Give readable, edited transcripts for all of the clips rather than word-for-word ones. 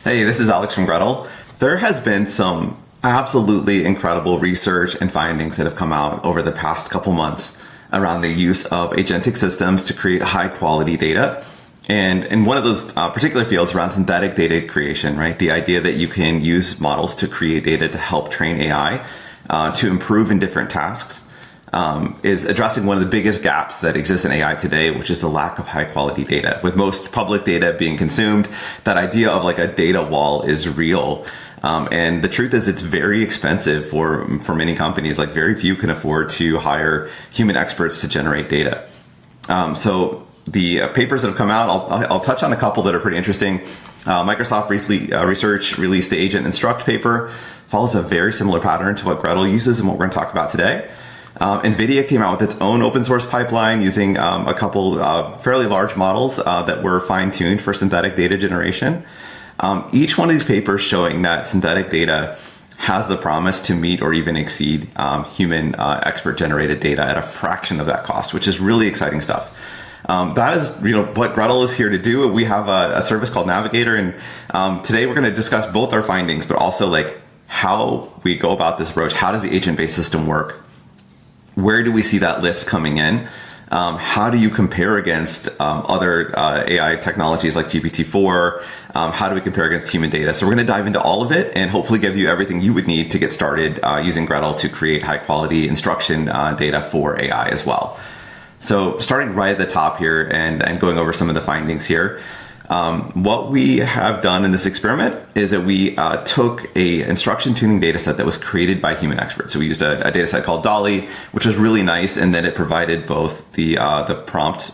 Hey, this is Alex from Gretel. There has been some absolutely incredible research and findings that have come out over the past couple months around the use of agentic systems to create high quality data. And in one of those particular fields around synthetic data creation, right? The idea that you can use models to create data to help train AI to improve in different tasks is addressing one of the biggest gaps that exists in AI today, which is the lack of high quality data. With most public data being consumed, that idea of like a data wall is real. And the truth is it's very expensive for many companies. Like very few can afford to hire human experts to generate data. So the papers that have come out, I'll touch on a couple that are pretty interesting. Microsoft recently released the Agent Instruct paper, follows a very similar pattern to what Gretel uses and what we're going to talk about today. NVIDIA came out with its own open source pipeline using a couple fairly large models that were fine-tuned for synthetic data generation. Each one of these papers showing that synthetic data has the promise to meet or even exceed human expert-generated data at a fraction of that cost, which is really exciting stuff. That is, what Gretel is here to do. We have a service called Navigator, and today we're going to discuss both our findings, but also like how we go about this approach. How does the agent-based system work? Where do we see that lift coming in? How do you compare against other AI technologies like GPT-4? How do we compare against human data? So we're going to dive into all of it and hopefully give you everything you would need to get started using Gretel to create high quality instruction data for AI as well. So starting right at the top here and going over some of the findings here. What we have done in this experiment is that we took a instruction tuning data set that was created by human experts. So we used a data set called Dolly, which was really nice, and then it provided both the prompt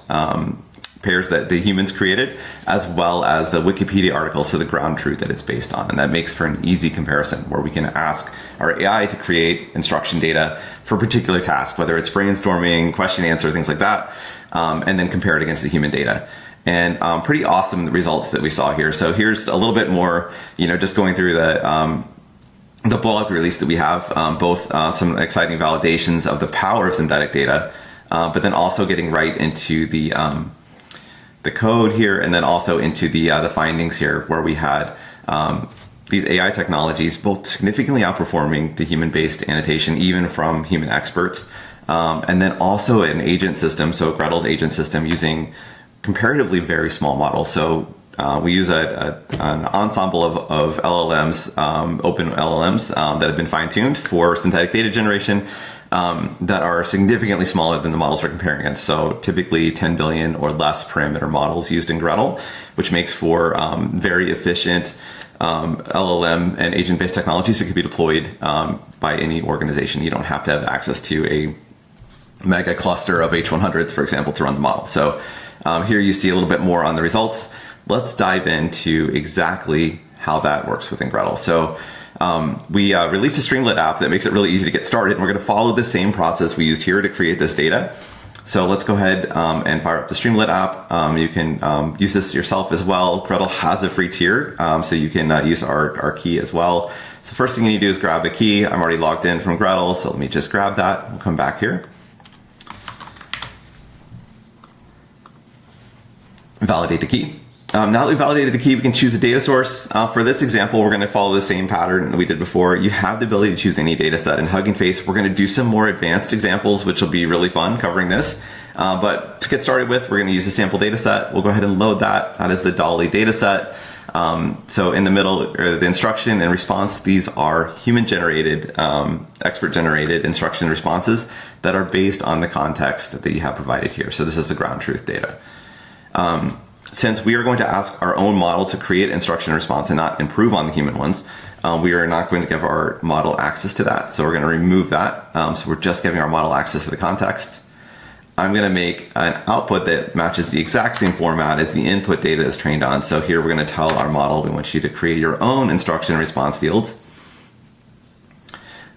pairs that the humans created, as well as the Wikipedia article, so the ground truth that it's based on. And that makes for an easy comparison where we can ask our AI to create instruction data for a particular task, whether it's brainstorming, question answer, things like that, and then compare it against the human data. And pretty awesome the results that we saw here. So here's a little bit more, just going through the blog release that we have, both some exciting validations of the power of synthetic data, but then also getting right into the code here, and then also into the findings here, where we had these AI technologies both significantly outperforming the human-based annotation, even from human experts, and then also an agent system, so Gretel's agent system using comparatively very small models. So we use an ensemble of LLMs, open LLMs that have been fine-tuned for synthetic data generation that are significantly smaller than the models we're comparing against. So typically 10 billion or less parameter models used in Gretel, which makes for very efficient LLM and agent-based technologies that can be deployed by any organization. You don't have to have access to a mega cluster of H100s, for example, to run the model. So here you see a little bit more on the results. Let's dive into exactly how that works within Gretel. So we released a Streamlit app that makes it really easy to get started. And we're going to follow the same process we used here to create this data. So let's go ahead and fire up the Streamlit app. You can use this yourself as well. Gretel has a free tier, so you can use our key as well. So first thing you need to do is grab a key. I'm already logged in from Gretel, so let me just grab that. We'll come back here. Validate the key. Now that we've validated the key, we can choose a data source. For this example, we're going to follow the same pattern that we did before. You have the ability to choose any data set. In Hugging Face, we're going to do some more advanced examples, which will be really fun covering this. But to get started with, we're going to use a sample data set. We'll go ahead and load that. That is the Dolly data set. So in the middle, the instruction and response, these are human-generated, expert-generated instruction responses that are based on the context that you have provided here. So this is the ground truth data. Since we are going to ask our own model to create instruction response and not improve on the human ones, we are not going to give our model access to that. So we're going to remove that. So we're just giving our model access to the context. I'm going to make an output that matches the exact same format as the input data is trained on. So here we're going to tell our model we want you to create your own instruction response fields.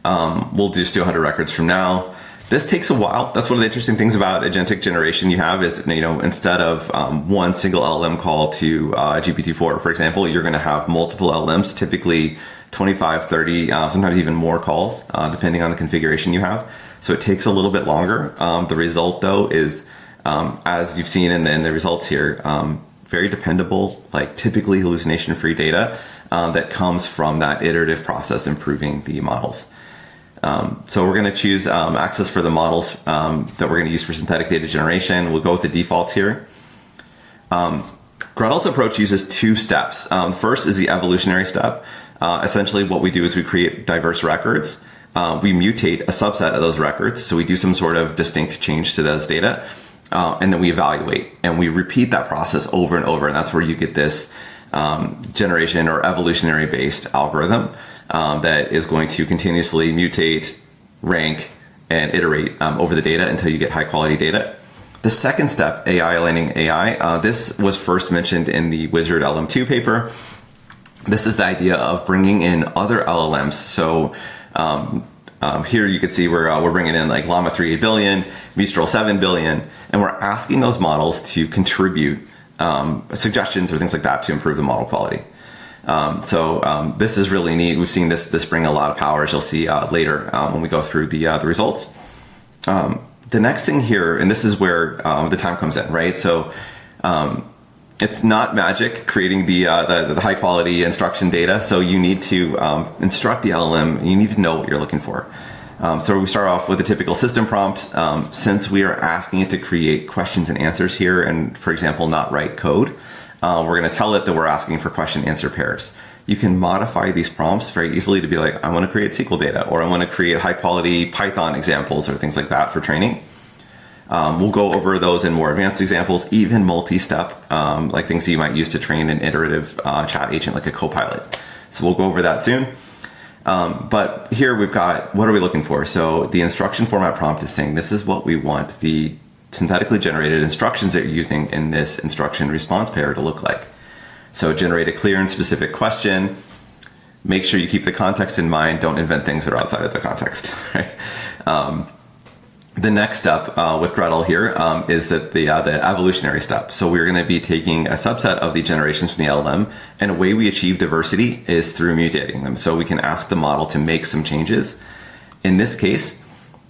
We'll just do 100 records from now. This takes a while. That's one of the interesting things about agentic generation you have is, instead of one single LLM call to GPT-4, for example, you're going to have multiple LLMs, typically 25, 30, sometimes even more calls, depending on the configuration you have. So it takes a little bit longer. The result, though, is, as you've seen in the results here, very dependable, like typically hallucination-free data that comes from that iterative process improving the models. So we're going to choose access for the models that we're going to use for synthetic data generation. We'll go with the defaults here. Gretel's approach uses two steps. The first is the evolutionary step. Essentially what we do is we create diverse records. We mutate a subset of those records. So we do some sort of distinct change to those data. And then we evaluate. And we repeat that process over and over. And that's where you get this generation or evolutionary based algorithm that is going to continuously mutate, rank, and iterate over the data until you get high quality data. The second step, AI aligning AI, this was first mentioned in the Wizard LM2 paper. This is the idea of bringing in other LLMs. So here you can see we're bringing in like Llama 3 8 billion, Mistral 7 billion, and we're asking those models to contribute suggestions or things like that to improve the model quality. So this is really neat. We've seen this bring a lot of power, as you'll see later when we go through the results. The next thing here, and this is where the time comes in, right? So it's not magic creating the high quality instruction data. So you need to instruct the LLM. You need to know what you're looking for. So we start off with a typical system prompt. Since we are asking it to create questions and answers here, and for example, not write code, we're going to tell it that we're asking for question answer pairs. You can modify these prompts very easily to be like, I want to create SQL data, or I want to create high quality Python examples or things like that for training. We'll go over those in more advanced examples, even multi-step, like things that you might use to train an iterative chat agent like a copilot. So we'll go over that soon. But here we've got, what are we looking for? So the instruction format prompt is saying, this is what we want the synthetically generated instructions that you're using in this instruction response pair to look like. So generate a clear and specific question. Make sure you keep the context in mind. Don't invent things that are outside of the context. Right? The next step with Gretel here is that the evolutionary step. So we're going to be taking a subset of the generations from the LLM, and a way we achieve diversity is through mutating them. So we can ask the model to make some changes. In this case,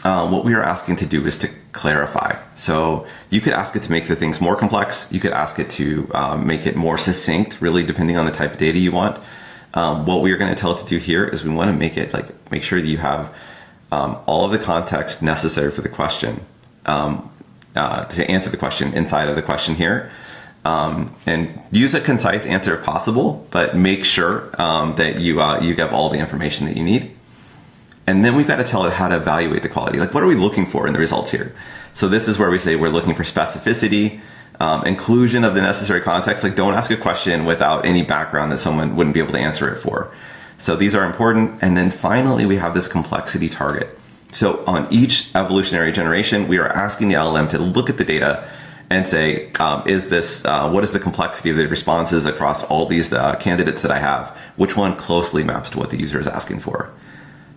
what we are asking to do is to clarify. So you could ask it to make the things more complex. You could ask it to make it more succinct, really depending on the type of data you want. What we are going to tell it to do here is we want to make it make sure that you have all of the context necessary for the question to answer the question inside of the question here. And use a concise answer if possible, but make sure that you have all the information that you need. And then we've got to tell it how to evaluate the quality. Like, what are we looking for in the results here? So this is where we say we're looking for specificity, inclusion of the necessary context. Like, don't ask a question without any background that someone wouldn't be able to answer it for. So these are important. And then finally, we have this complexity target. So on each evolutionary generation, we are asking the LLM to look at the data and say, what is the complexity of the responses across all these candidates that I have? Which one closely maps to what the user is asking for?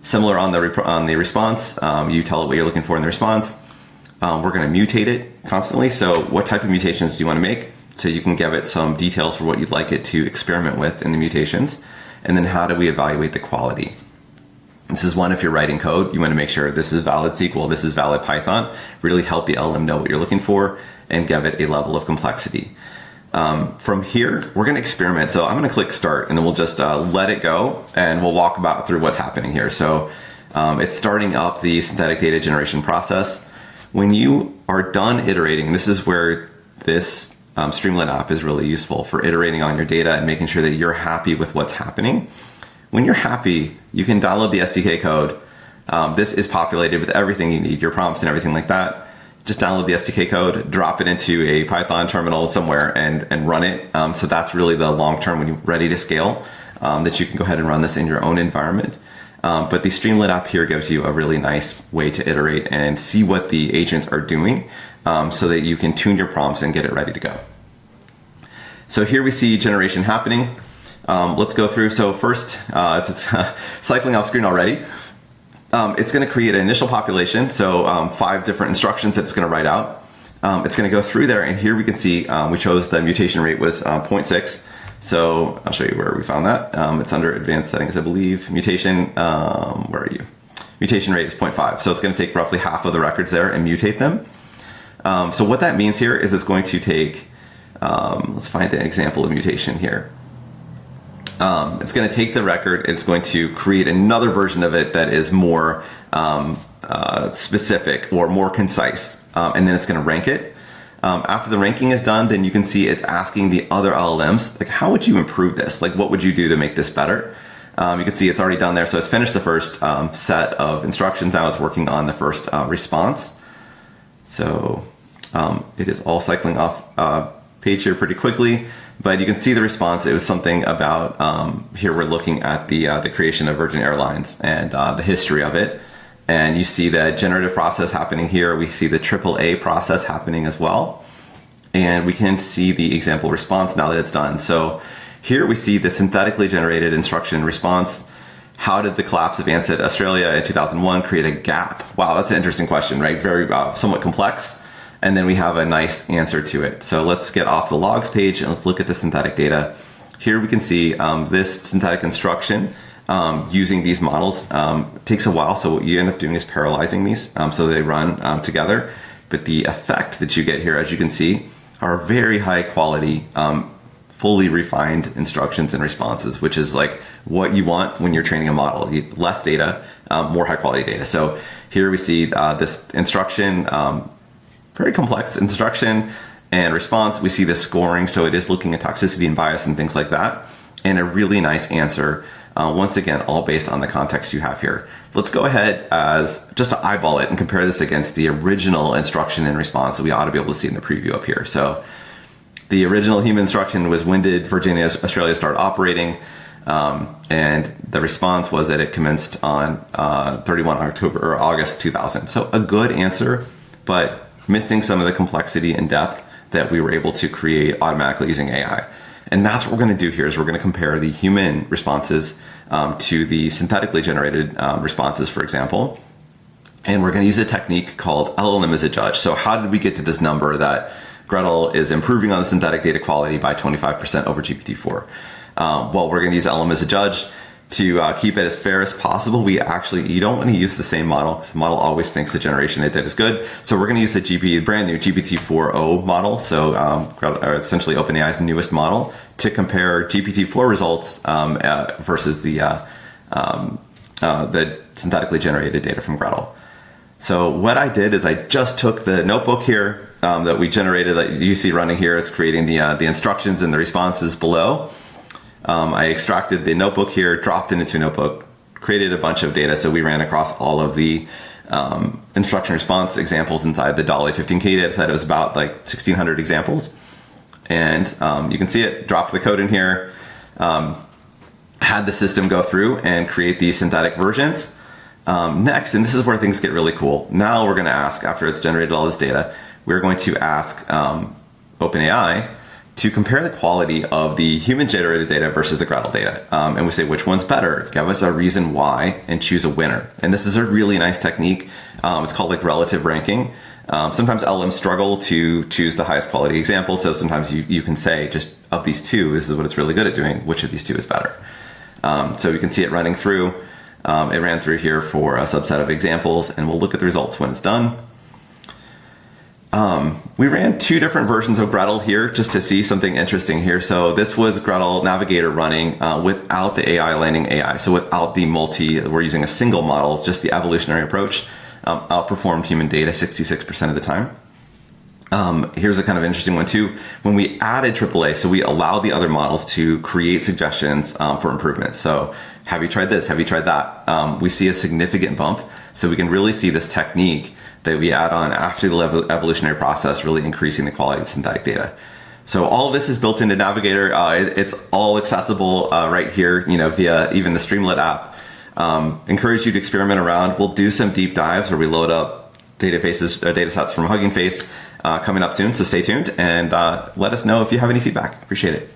Similar on the response, you tell it what you're looking for in the response. We're going to mutate it constantly. So what type of mutations do you want to make? So you can give it some details for what you'd like it to experiment with in the mutations. And then how do we evaluate the quality? This is one, if you're writing code, you want to make sure this is valid SQL, this is valid Python. Really help the LLM know what you're looking for and give it a level of complexity. From here, we're going to experiment. So I'm going to click start, and then we'll just let it go, and we'll walk through what's happening here. So it's starting up the synthetic data generation process. When you are done iterating, this is where this Streamlit app is really useful for iterating on your data and making sure that you're happy with what's happening. When you're happy, you can download the SDK code. This is populated with everything you need, your prompts and everything like that. Just download the SDK code, drop it into a Python terminal somewhere and run it. So that's really the long term when you're ready to scale, that you can go ahead and run this in your own environment. But the Streamlit app here gives you a really nice way to iterate and see what the agents are doing so that you can tune your prompts and get it ready to go. So here we see generation happening. Let's go through. So first, it's cycling off screen already. It's going to create an initial population, so 5 different instructions that it's going to write out. It's going to go through there, and here we can see we chose the mutation rate was 0.6. So I'll show you where we found that. It's under advanced settings, I believe. Mutation, where are you? Mutation rate is 0.5. So it's going to take roughly half of the records there and mutate them. So what that means here is it's going to take Let's find an example of mutation here. It's going to take the record, it's going to create another version of it that is more specific or more concise, and then it's going to rank it. After the ranking is done, then you can see it's asking the other LLMs, like, how would you improve this? Like, what would you do to make this better? You can see it's already done there. So it's finished the first set of instructions. Now it's working on the first response. So it is all cycling off page here pretty quickly, but you can see the response. It was something about, here we're looking at the creation of Virgin Airlines and the history of it. And you see the generative process happening here. We see the AAA process happening as well. And we can see the example response now that it's done. So here we see the synthetically generated instruction response. How did the collapse of Ansett Australia in 2001 create a gap? Wow, that's an interesting question, right? Very somewhat complex. And then we have a nice answer to it. So let's get off the logs page and let's look at the synthetic data. Here we can see this synthetic instruction using these models takes a while. So what you end up doing is parallelizing these so they run together. But the effect that you get here, as you can see, are very high quality, fully refined instructions and responses, which is like what you want when you're training a model. Less data, more high quality data. So here we see this instruction, very complex instruction and response. We see the scoring. So it is looking at toxicity and bias and things like that. And a really nice answer. Once again, all based on the context you have here. Let's go ahead as just to eyeball it and compare this against the original instruction and response that we ought to be able to see in the preview up here. So the original human instruction was, when did Virginia, Australia start operating? And the response was that it commenced on 31 October or August 2000. So a good answer, but missing some of the complexity and depth that we were able to create automatically using AI. And that's what we're going to do here is we're going to compare the human responses to the synthetically generated responses, for example. And we're going to use a technique called LLM as a judge. So how did we get to this number that Gretel is improving on the synthetic data quality by 25% over GPT-4? Well, we're going to use LLM as a judge to keep it as fair as possible. You don't want to use the same model, because the model always thinks the generation they did is good. So we're going to use the brand new GPT-4o model, so essentially OpenAI's newest model, to compare GPT-4 results versus the synthetically generated data from Gretel. So what I did is I just took the notebook here that we generated, that you see running here. It's creating the instructions and the responses below. I extracted the notebook here, dropped it into a notebook, created a bunch of data. So we ran across all of the instruction response examples inside the DALL-E 15K data set. It was about like 1,600 examples. And you can see it, dropped the code in here, had the system go through and create these synthetic versions. Next, and this is where things get really cool. Now we're going to ask, after it's generated all this data, we're going to ask OpenAI to compare the quality of the human-generated data versus the Gretel data. And we say, which one's better? Give us a reason why and choose a winner. And this is a really nice technique. It's called like relative ranking. Sometimes LLMs struggle to choose the highest quality example. So sometimes you can say, just of these two, this is what it's really good at doing. Which of these two is better? So we can see it running through. It ran through here for a subset of examples, and we'll look at the results when it's done. We ran two different versions of Gretel here just to see something interesting here. So this was Gretel Navigator running without the AI landing AI. So without the we're using a single model, just the evolutionary approach, outperformed human data 66% of the time. Here's a kind of interesting one too. When we added AAA, so we allowed the other models to create suggestions for improvement. So have you tried this? Have you tried that? We see a significant bump. So we can really see this technique that we add on after the evolutionary process, really increasing the quality of synthetic data. So all of this is built into Navigator. It's all accessible right here, via even the Streamlit app. Encourage you to experiment around. We'll do some deep dives where we load up data sets from Hugging Face coming up soon. So stay tuned and let us know if you have any feedback. Appreciate it.